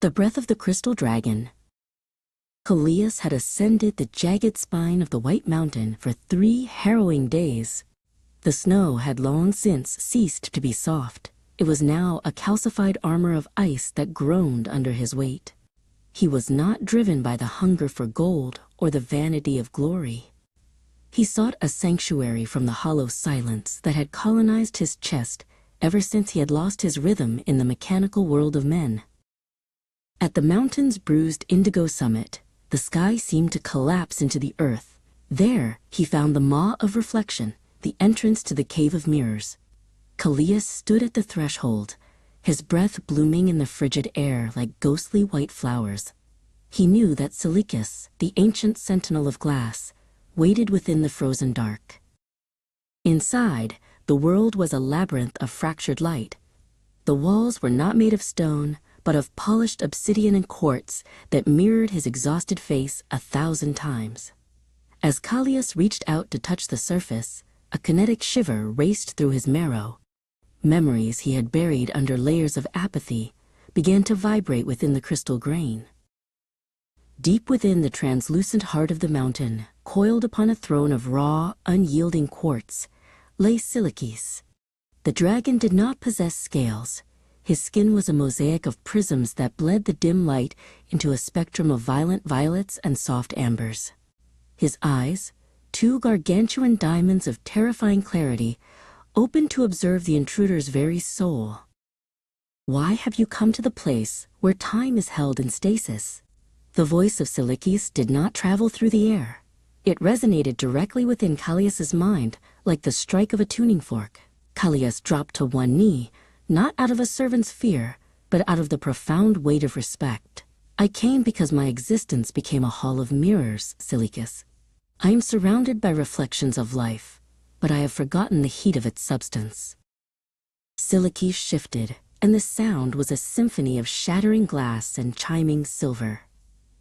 The breath of the crystal dragon. Callias had ascended the jagged spine of the White Mountain for 3 harrowing days. The snow had long since ceased to be soft. It was now a calcified armor of ice that groaned under his weight. He was not driven by the hunger for gold or the vanity of glory. He sought a sanctuary from the hollow silence that had colonized his chest ever since he had lost his rhythm in the mechanical world of men. At the mountain's bruised indigo summit, the sky seemed to collapse into the earth. There, he found the Maw of Reflection, the entrance to the Cave of Mirrors. Callias stood at the threshold, his breath blooming in the frigid air like ghostly white flowers. He knew that Seleucus, the ancient sentinel of glass, waited within the frozen dark. Inside, the world was a labyrinth of fractured light. The walls were not made of stone, but of polished obsidian and quartz that mirrored his exhausted face 1,000 times. As Callias reached out to touch the surface, a kinetic shiver raced through his marrow. Memories he had buried under layers of apathy began to vibrate within the crystal grain. Deep within the translucent heart of the mountain, coiled upon a throne of raw, unyielding quartz, lay Seleucus. The dragon did not possess scales. His skin was a mosaic of prisms that bled the dim light into a spectrum of violent violets and soft ambers. His eyes, 2 gargantuan diamonds of terrifying clarity, opened to observe the intruder's very soul. Why have you come to the place where time is held in stasis? The voice of Seleucus did not travel through the air. It resonated directly within Callias's mind like the strike of a tuning fork. Callias dropped to one knee, not out of a servant's fear, but out of the profound weight of respect. I came because my existence became a hall of mirrors, Seleucus. I am surrounded by reflections of life, but I have forgotten the heat of its substance. Seleucus shifted, and the sound was a symphony of shattering glass and chiming silver.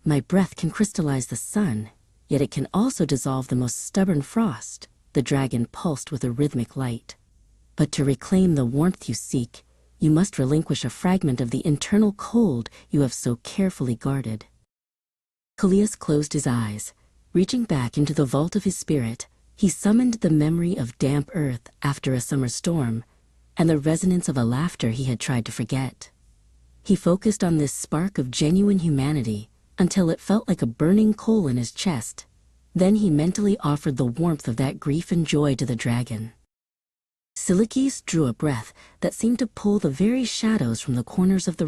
My breath can crystallize the sun, yet it can also dissolve the most stubborn frost, the dragon pulsed with a rhythmic light. But to reclaim the warmth you seek, you must relinquish a fragment of the internal cold you have so carefully guarded. Callias closed his eyes. Reaching back into the vault of his spirit, he summoned the memory of damp earth after a summer storm and the resonance of a laughter he had tried to forget. He focused on this spark of genuine humanity until it felt like a burning coal in his chest. Then he mentally offered the warmth of that grief and joy to the dragon. Seleucus drew a breath that seemed to pull the very shadows from the corners of the